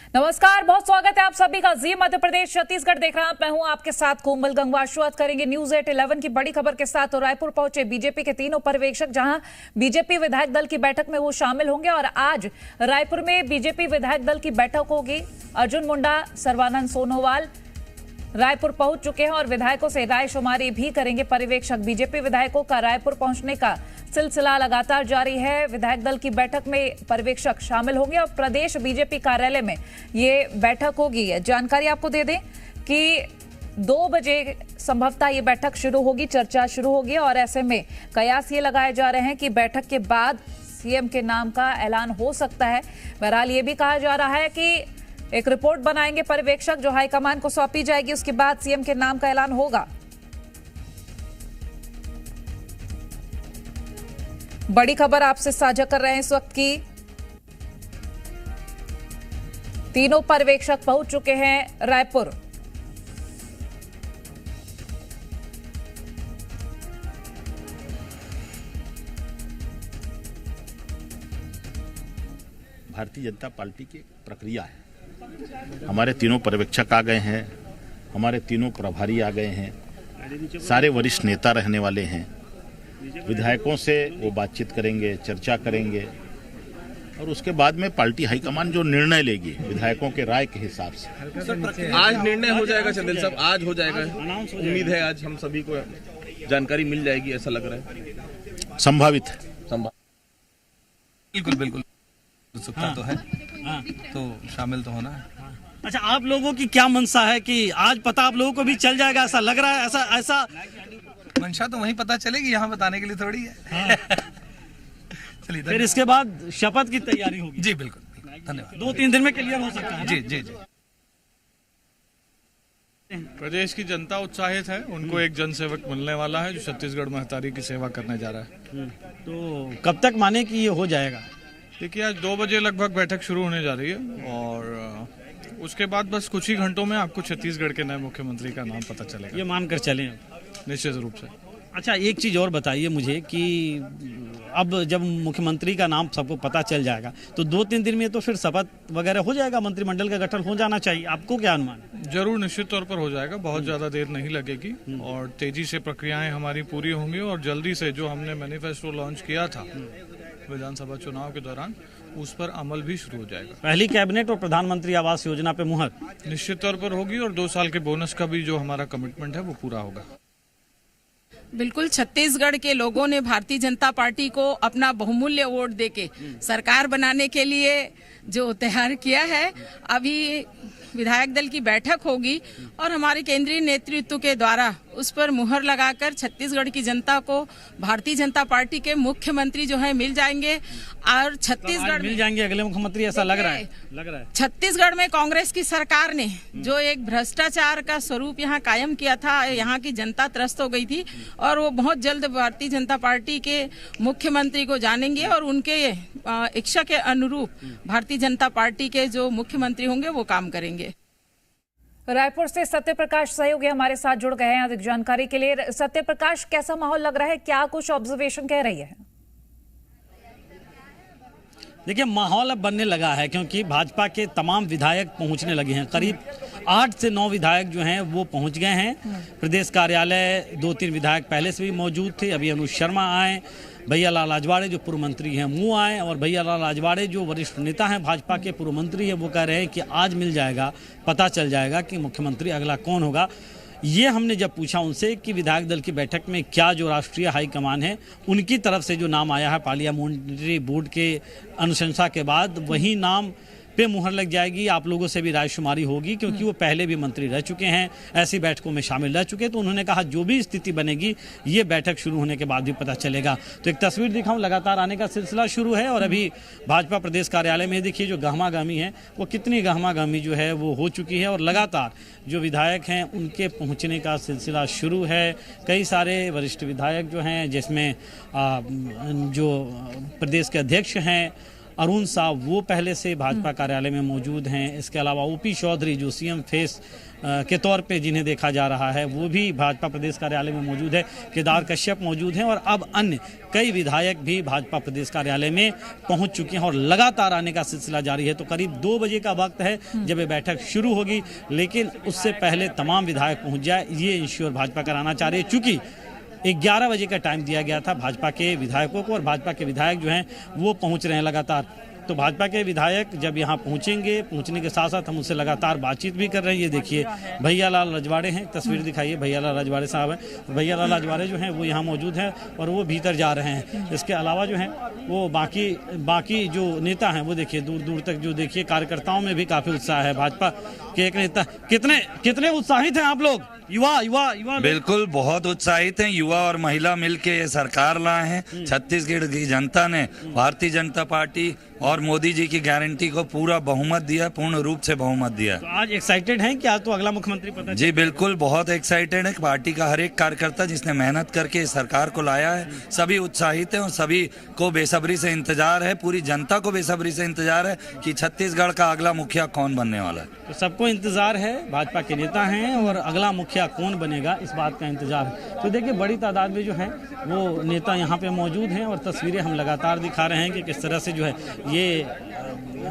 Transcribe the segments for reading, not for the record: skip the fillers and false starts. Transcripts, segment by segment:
नमस्कार, बहुत स्वागत है आप सभी का जी मध्य प्रदेश छत्तीसगढ़ देख रहा हूं। मैं हूं आपके साथ कोमल गंगवा। शुरुआत करेंगे न्यूज 8-11 की बड़ी खबर के साथ। तो रायपुर पहुंचे बीजेपी के तीनों पर्यवेक्षक, जहां बीजेपी विधायक दल की बैठक में वो शामिल होंगे। और आज रायपुर में बीजेपी विधायक दल की बैठक होगी। अर्जुन मुंडा, सर्बानंद सोनोवाल रायपुर पहुंच चुके हैं और विधायकों से रायशुमारी भी करेंगे पर्यवेक्षक। बीजेपी विधायकों का रायपुर पहुंचने का सिलसिला लगातार जारी है। विधायक दल की बैठक में पर्यवेक्षक शामिल होंगे और प्रदेश बीजेपी कार्यालय में ये बैठक होगी। जानकारी आपको दे दें कि 2 बजे संभवतः ये बैठक शुरू होगी, चर्चा शुरू होगी। और ऐसे में कयास ये लगाए जा रहे हैं कि बैठक के बाद सीएम के नाम का ऐलान हो सकता है। बहरहाल ये भी कहा जा रहा है कि एक रिपोर्ट बनाएंगे पर्यवेक्षक, जो हाईकमान को सौंपी जाएगी। उसके बाद सीएम के नाम का ऐलान होगा। बड़ी खबर आपसे साझा कर रहे हैं इस वक्त की। तीनों पर्यवेक्षक पहुंच चुके हैं रायपुर। भारतीय जनता पार्टी की प्रक्रिया है। हमारे तीनों पर्यवेक्षक आ गए हैं, हमारे तीनों प्रभारी आ गए हैं, सारे वरिष्ठ नेता रहने वाले हैं। विधायकों से वो बातचीत करेंगे, चर्चा करेंगे और उसके बाद में पार्टी हाईकमान जो निर्णय लेगी विधायकों के राय के हिसाब से। आज निर्णय हो जाएगा चंदेल साहब, आज हो जाएगा। उम्मीद है आज हम सभी को जानकारी मिल जाएगी, ऐसा लग रहा है। संभावित है। बिल्कुल बिल्कुल उत्सुकता तो है, तो शामिल तो होना है। अच्छा, आप लोगों की क्या मंशा है कि आज पता आप लोगों को भी चल जाएगा, ऐसा लग रहा है? ऐसा मंशा तो वहीं पता चलेगी, यहाँ बताने के लिए थोड़ी है। चलिए, फिर इसके बाद शपथ की तैयारी होगी। जी बिल्कुल, धन्यवाद। 2-3 दिन में क्लियर हो सकता है। जी जी जी। प्रदेश की जनता उत्साहित है, उनको एक जनसेवक मिलने वाला है जो छत्तीसगढ़ महतारी की सेवा करने जा रहा है। तो कब तक माने कि ये हो जाएगा? देखिए, आज 2 बजे लगभग बैठक शुरू होने जा रही है और उसके बाद बस कुछ ही घंटों में आपको छत्तीसगढ़ के नए मुख्यमंत्री का नाम पता चलेगा। ये मानकर चलें निश्चित रूप से। अच्छा, एक चीज और बताइए मुझे कि अब जब मुख्यमंत्री का नाम सबको पता चल जाएगा तो 2-3 दिन में तो फिर शपथ वगैरह हो जाएगा, मंत्रिमंडल का गठन हो जाना चाहिए। आपको क्या अनुमान है? जरूर, निश्चित तौर पर हो जाएगा। बहुत ज्यादा देर नहीं लगेगी और तेजी से प्रक्रियाएं हमारी पूरी होंगी और जल्दी से जो हमने मैनिफेस्टो लॉन्च किया था विधानसभा चुनाव के दौरान, उस पर अमल भी शुरू हो जाएगा। पहली कैबिनेट और प्रधानमंत्री आवास योजना पे मुहर निश्चित तौर पर होगी और 2 साल के बोनस का भी जो हमारा कमिटमेंट है वो पूरा होगा। बिल्कुल, छत्तीसगढ़ के लोगों ने भारतीय जनता पार्टी को अपना बहुमूल्य वोट देके सरकार बनाने के लिए जो तैयार किया है। अभी विधायक दल की बैठक होगी और हमारे केंद्रीय नेतृत्व के द्वारा उस पर मुहर लगाकर छत्तीसगढ़ की जनता को भारतीय जनता पार्टी के मुख्यमंत्री जो है मिल जाएंगे। और छत्तीसगढ़ मिल जाएंगे अगले मुख्यमंत्री, ऐसा लग रहा है। छत्तीसगढ़ में कांग्रेस की सरकार ने जो एक भ्रष्टाचार का स्वरूप यहाँ कायम किया था, यहाँ की जनता त्रस्त हो गई थी और वो बहुत जल्द भारतीय जनता पार्टी के मुख्यमंत्री को जानेंगे और उनके इच्छा के अनुरूप भारतीय जनता पार्टी के जो मुख्यमंत्री होंगे वो काम करेंगे। रायपुर से सत्य प्रकाश सहयोगी हमारे साथ जुड़ गए हैं अधिक जानकारी के लिए। सत्य प्रकाश, कैसा माहौल लग रहा है? क्या कुछ ऑब्जर्वेशन कह रही है? देखिए, माहौल अब बनने लगा है क्योंकि भाजपा के तमाम विधायक पहुंचने लगे हैं। करीब 8 से 9 विधायक जो हैं वो पहुंच गए हैं प्रदेश कार्यालय। 2-3 विधायक पहले से भी मौजूद थे। अभी अनुज शर्मा आए, भैया लाल आजवाड़े जो पूर्व मंत्री हैं वो आए और भैया लाल आजवाड़े जो वरिष्ठ नेता हैं भाजपा के, पूर्व मंत्री हैं, वो कह रहे हैं कि आज मिल जाएगा, पता चल जाएगा कि मुख्यमंत्री अगला कौन होगा। ये हमने जब पूछा उनसे कि विधायक दल की बैठक में क्या जो राष्ट्रीय हाईकमान है उनकी तरफ से जो नाम आया है पार्लियामेंट्री बोर्ड के अनुशंसा के बाद, वही नाम पे मुहर लग जाएगी। आप लोगों से भी रायशुमारी होगी क्योंकि वो पहले भी मंत्री रह चुके हैं, ऐसी बैठकों में शामिल रह चुके हैं। तो उन्होंने कहा जो भी स्थिति बनेगी ये बैठक शुरू होने के बाद भी पता चलेगा। तो एक तस्वीर दिखाऊं, लगातार आने का सिलसिला शुरू है और अभी भाजपा प्रदेश कार्यालय में देखिए जो गहमागहमी है वो कितनी गहमागहमी जो है वो हो चुकी है और लगातार जो विधायक हैं उनके पहुँचने का सिलसिला शुरू है। कई सारे वरिष्ठ विधायक जो हैं, जिसमें जो प्रदेश के अध्यक्ष हैं अरुण साव वो पहले से भाजपा कार्यालय में मौजूद हैं। इसके अलावा ओपी चौधरी जो सीएम फेस के तौर पे जिन्हें देखा जा रहा है वो भी भाजपा प्रदेश कार्यालय में मौजूद है। केदार कश्यप मौजूद हैं और अब अन्य कई विधायक भी भाजपा प्रदेश कार्यालय में पहुंच चुके हैं और लगातार आने का सिलसिला जारी है। तो करीब 2 बजे का वक्त है जब ये बैठक शुरू होगी, लेकिन उससे पहले तमाम विधायक पहुंच जाए ये इंश्योर भाजपा कराना चाह रही है। चूंकि 11 बजे का टाइम दिया गया था भाजपा के विधायकों को और भाजपा के विधायक जो हैं वो पहुंच रहे हैं लगातार। तो भाजपा के विधायक जब यहाँ पहुंचेंगे, पहुंचने के साथ साथ हम उससे लगातार बातचीत भी कर रहे हैं। ये देखिए भैयालाल रजवाड़े हैं, तस्वीर दिखाइए, भैयालाल रजवाड़े साहब हैं। भैयालाल रजवाड़े जो हैं वो यहाँ मौजूद हैं और वो भीतर जा रहे हैं। इसके अलावा जो हैं वो बाकी जो नेता हैं वो देखिए दूर दूर तक जो देखिए कार्यकर्ताओं में भी काफ़ी उत्साह है। भाजपा के एक नेता कितने उत्साहित हैं आप लोग? युवा बिल्कुल बहुत उत्साहित हैं। युवा और महिला मिलके ये सरकार लाए हैं। छत्तीसगढ़ की जनता ने भारतीय जनता पार्टी और मोदी जी की गारंटी को पूरा बहुमत दिया, पूर्ण रूप से बहुमत दिया। तो आज एक्साइटेड हैं कि आज तो अगला मुख्यमंत्री पता जी बिल्कुल बहुत एक्साइटेड है। पार्टी का हर एक कार्यकर्ता जिसने मेहनत करके इस सरकार को लाया है सभी उत्साहित है और सभी को बेसब्री से इंतजार है, पूरी जनता को बेसब्री से इंतजार है कि छत्तीसगढ़ का अगला मुखिया कौन बनने वाला है। तो सबको इंतजार है, भाजपा के नेता हैं और अगला मुखिया कौन बनेगा इस बात का इंतजार है। तो देखिए बड़ी तादाद में जो है वो नेता यहाँ पे मौजूद हैं और तस्वीरें हम लगातार दिखा रहे हैं कि किस तरह से जो है ये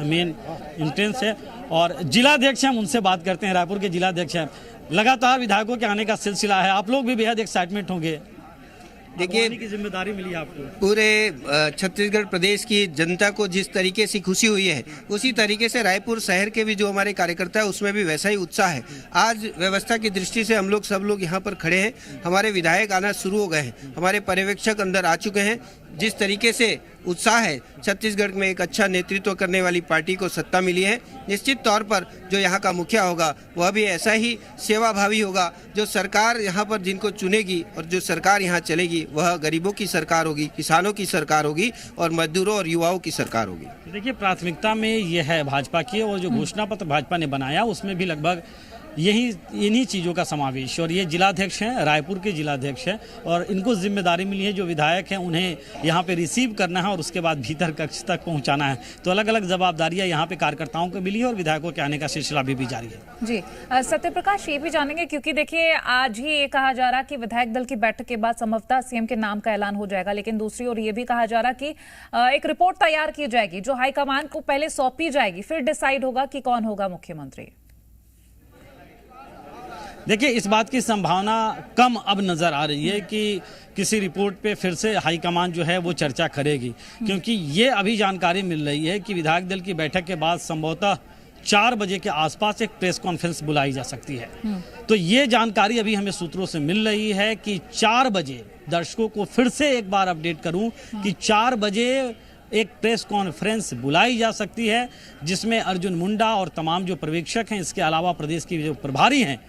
मेन एंट्रेंस है। और जिलाध्यक्ष हम उनसे बात करते हैं, रायपुर के जिलाध्यक्ष हैं। लगातार विधायकों के आने का सिलसिला है, आप लोग भी बेहद एक्साइटमेंट होंगे। देखिए की जिम्मेदारी मिली आपको, पूरे छत्तीसगढ़ प्रदेश की जनता को जिस तरीके से खुशी हुई है उसी तरीके से रायपुर शहर के भी जो हमारे कार्यकर्ता है उसमें भी वैसा ही उत्साह है। आज व्यवस्था की दृष्टि से हम लोग सब लोग यहाँ पर खड़े हैं, हमारे विधायक आना शुरू हो गए हैं, हमारे पर्यवेक्षक अंदर आ चुके हैं। जिस तरीके से उत्साह है, छत्तीसगढ़ में एक अच्छा नेतृत्व करने वाली पार्टी को सत्ता मिली है। निश्चित तौर पर जो यहाँ का मुखिया होगा वह भी ऐसा ही सेवाभावी होगा। जो सरकार यहाँ पर जिनको चुनेगी और जो सरकार यहाँ चलेगी वह गरीबों की सरकार होगी, किसानों की सरकार होगी और मजदूरों और युवाओं की सरकार होगी। देखिए प्राथमिकता में ये है भाजपा की और जो घोषणा पत्र भाजपा ने बनाया उसमें भी लगभग इन्हीं चीज़ों का समावेश। और ये जिलाध्यक्ष हैं, रायपुर के जिलाध्यक्ष हैं और इनको जिम्मेदारी मिली है जो विधायक हैं उन्हें यहाँ पे रिसीव करना है और उसके बाद भीतर कक्ष तक पहुँचाना है। तो अलग अलग जवाबदारियाँ यहाँ पे कार्यकर्ताओं को मिली है और विधायकों के आने का सिलसिला भी जारी है। जी सत्यप्रकाश, ये भी जानेंगे क्योंकि देखिए आज ही ये कहा जा रहा कि विधायक दल की बैठक के बाद संभवतः सीएम के नाम का ऐलान हो जाएगा, लेकिन दूसरी ओर ये भी कहा जा रहा कि एक रिपोर्ट तैयार की जाएगी जो हाईकमान को पहले सौंपी जाएगी, फिर डिसाइड होगा कि कौन होगा मुख्यमंत्री। देखिए इस बात की संभावना कम अब नज़र आ रही है कि किसी रिपोर्ट पे फिर से हाईकमान जो है वो चर्चा करेगी, क्योंकि ये अभी जानकारी मिल रही है कि विधायक दल की बैठक के बाद संभवतः 4 बजे के आसपास एक प्रेस कॉन्फ्रेंस बुलाई जा सकती है। तो ये जानकारी अभी हमें सूत्रों से मिल रही है कि 4 बजे, दर्शकों को फिर से एक बार अपडेट करूं कि 4 बजे एक प्रेस कॉन्फ्रेंस बुलाई जा सकती है जिसमें अर्जुन मुंडा और तमाम जो पर्यवेक्षक हैं, इसके अलावा प्रदेश की जो प्रभारी हैं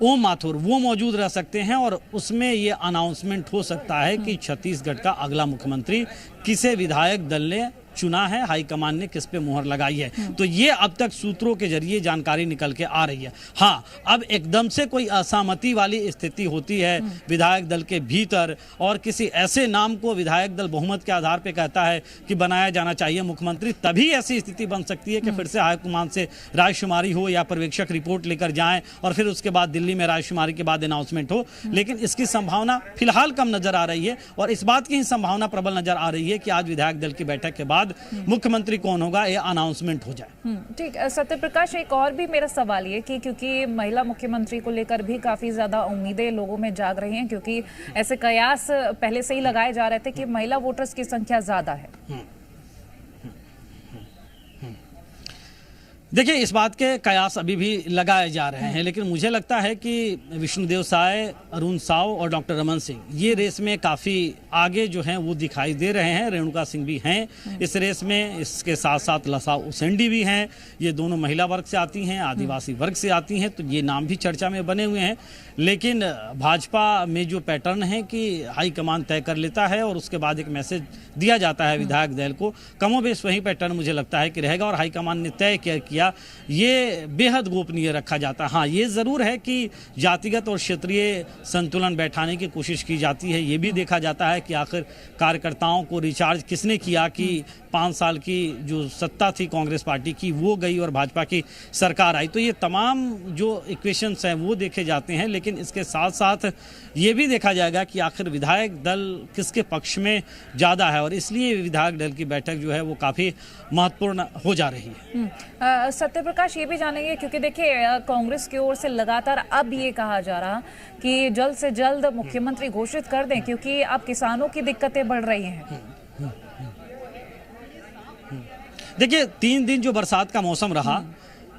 ओम माथुर वो मौजूद रह सकते हैं और उसमें ये अनाउंसमेंट हो सकता है कि छत्तीसगढ़ का अगला मुख्यमंत्री किसे विधायक दल ने चुना है, हाईकमान ने किस पे मुहर लगाई है। तो ये अब तक सूत्रों के जरिए जानकारी निकल के आ रही है। हाँ, अब एकदम से कोई असहमति वाली स्थिति होती है विधायक दल के भीतर और किसी ऐसे नाम को विधायक दल बहुमत के आधार पे कहता है कि बनाया जाना चाहिए मुख्यमंत्री, तभी ऐसी स्थिति बन सकती है कि फिर से हाईकमान से रायशुमारी हो या पर्यवेक्षक रिपोर्ट लेकर जाएं और फिर उसके बाद दिल्ली में रायशुमारी के बाद अनाउंसमेंट हो। लेकिन इसकी संभावना फिलहाल कम नजर आ रही है और इस बात की ही संभावना प्रबल नजर आ रही है कि आज विधायक दल की बैठक के बाद मुख्यमंत्री कौन होगा ये अनाउंसमेंट हो जाए। ठीक, सत्यप्रकाश एक और भी मेरा सवाल ये कि क्योंकि महिला मुख्यमंत्री को लेकर भी काफी ज्यादा उम्मीदें लोगों में जाग रही हैं, क्योंकि ऐसे कयास पहले से ही लगाए जा रहे थे कि महिला वोटर्स की संख्या ज्यादा है। देखिए इस बात के कयास अभी भी लगाए जा रहे हैं, लेकिन मुझे लगता है कि विष्णुदेव साय, अरुण साव और डॉक्टर रमन सिंह ये रेस में काफ़ी आगे जो हैं वो दिखाई दे रहे हैं। रेणुका सिंह भी हैं इस रेस में, इसके साथ साथ लसा उसेंडी भी हैं। ये दोनों महिला वर्ग से आती हैं, आदिवासी वर्ग से आती हैं, तो ये नाम भी चर्चा में बने हुए हैं। लेकिन भाजपा में जो पैटर्न है कि हाईकमान तय कर लेता है और उसके बाद एक मैसेज दिया जाता है विधायक दल को, कमोबेश वही पैटर्न मुझे लगता है कि रहेगा और हाईकमान ने तय किया प्रक्रिया ये बेहद गोपनीय रखा जाता है। हाँ, ये ज़रूर है कि जातिगत और क्षेत्रीय संतुलन बैठाने की कोशिश की जाती है। ये भी देखा जाता है कि आखिर कार्यकर्ताओं को रिचार्ज किसने किया कि 5 साल की जो सत्ता थी कांग्रेस पार्टी की वो गई और भाजपा की सरकार आई। तो ये तमाम जो इक्वेशंस हैं वो देखे जाते हैं, लेकिन इसके साथ साथ ये भी देखा जाएगा कि आखिर विधायक दल किसके पक्ष में ज़्यादा है, और इसलिए विधायक दल की बैठक जो है वो काफ़ी महत्वपूर्ण हो जा रही है। सत्यप्रकाश, ये भी जानेंगे क्योंकि देखिए कांग्रेस की ओर से लगातार अब ये कहा जा रहा कि जल्द से जल्द मुख्यमंत्री घोषित कर दें, क्योंकि अब किसानों की दिक्कतें बढ़ रही हैं। देखिए 3 दिन जो बरसात का मौसम रहा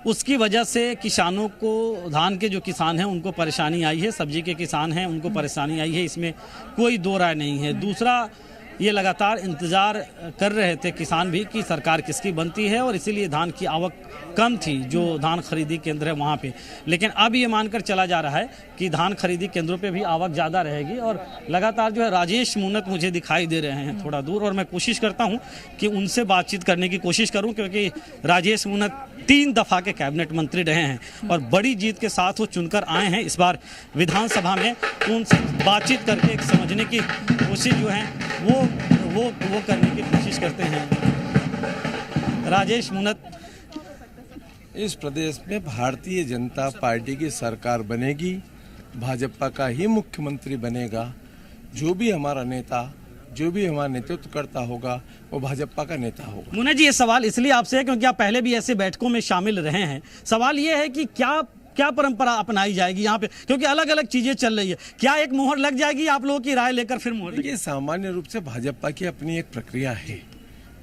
उसकी वजह से किसानों को, धान के जो किसान हैं उनको परेशानी आई है, सब्जी के किसान हैं उनको परेशानी आई है, इसमें कोई दो राय नहीं है। दूसरा, ये लगातार इंतज़ार कर रहे थे किसान भी कि सरकार किसकी बनती है, और इसीलिए धान की आवक कम थी जो धान खरीदी केंद्र है वहाँ पे। लेकिन अब ये मानकर चला जा रहा है कि धान खरीदी केंद्रों पे भी आवक ज़्यादा रहेगी, और लगातार जो है राजेश मूनत मुझे दिखाई दे रहे हैं थोड़ा दूर, और मैं कोशिश करता हूँ कि उनसे बातचीत करने की कोशिश करूँ, क्योंकि राजेश मूनत 3 दफ़ा के कैबिनेट मंत्री रहे हैं और बड़ी जीत के साथ वो चुनकर आए हैं इस बार विधानसभा में। तो उनसे बातचीत करके एक समझने की कोशिश जो है वो करने की कोशिश करते हैं। राजेश मूनत, इस प्रदेश में भारतीय जनता पार्टी की सरकार बनेगी, भाजपा का ही मुख्यमंत्री बनेगा। जो भी हमारा नेता, जो भी हमारा नेतृत्व करता होगा वो भाजपा का नेता होगा। मुन्ना जी, ये सवाल इसलिए आपसे है क्योंकि आप पहले भी ऐसे बैठकों में शामिल रहे हैं। सवाल ये है कि क्या परंपरा अपनाई जाएगी यहाँ पे, क्योंकि अलग अलग चीजें चल रही है। क्या एक मोहर लग जाएगी, आप लोगों की राय लेकर फिर मोहर? ये सामान्य रूप से भाजपा की अपनी एक प्रक्रिया है।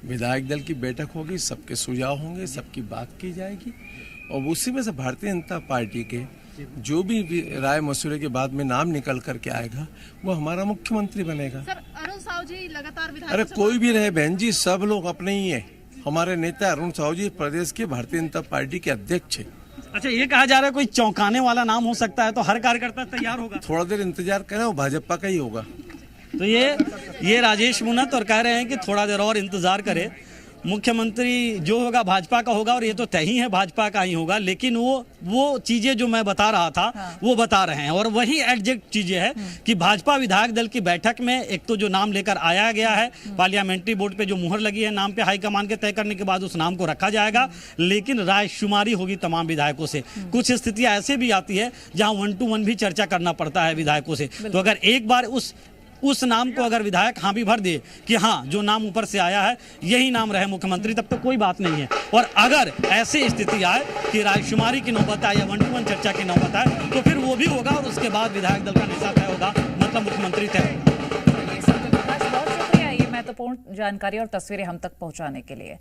विधायक दल की बैठक होगी, सबके सुझाव होंगे, सबकी बात की जाएगी, और उसी में से भारतीय जनता पार्टी के जो भी राय मशवरे के बाद में नाम निकल करके आएगा वो हमारा मुख्यमंत्री बनेगा। सर, अरुण साहू जी लगातार अरे कोई भी रहे बहन जी, सब लोग अपने ही है। हमारे नेता अरुण साहू जी प्रदेश के भारतीय जनता पार्टी के अध्यक्ष है। अच्छा, ये कहा जा रहा है कोई चौंकाने वाला नाम हो सकता है, तो हर कार्यकर्ता तैयार होगा? थोड़ा देर इंतजार करें, वो भाजपा का ही होगा। तो ये राजेश मूनत और कह रहे हैं कि थोड़ा देर और इंतजार करें, मुख्यमंत्री जो होगा भाजपा का होगा, और ये तो तय ही है भाजपा का ही होगा। लेकिन वो चीजें जो मैं बता रहा था वो बता रहे हैं, और वही एग्जैक्ट चीजें है कि भाजपा विधायक दल की बैठक में एक तो जो नाम लेकर आया गया है, पार्लियामेंट्री बोर्ड पे जो मुहर लगी है नाम पे, हाईकमान के तय करने के बाद उस नाम को रखा जाएगा, लेकिन रायशुमारी होगी तमाम विधायकों से। कुछ स्थितियां ऐसे भी आती है जहां 1 to 1 भी चर्चा करना पड़ता है विधायकों से। तो अगर एक बार उस नाम को अगर विधायक हाँ भी भर दे कि हाँ जो नाम ऊपर से आया है यही नाम रहे मुख्यमंत्री, तब तो कोई बात नहीं है। और अगर ऐसी स्थिति आए कि रायशुमारी की नौबत आए या 1 to 1 चर्चा की नौबत आए, तो फिर वो भी होगा, और उसके बाद विधायक दल का निशान तय होगा, मतलब मुख्यमंत्री तय होगा। बहुत शुक्रिया ये महत्वपूर्ण जानकारी और तस्वीरें हम तक पहुंचाने के लिए।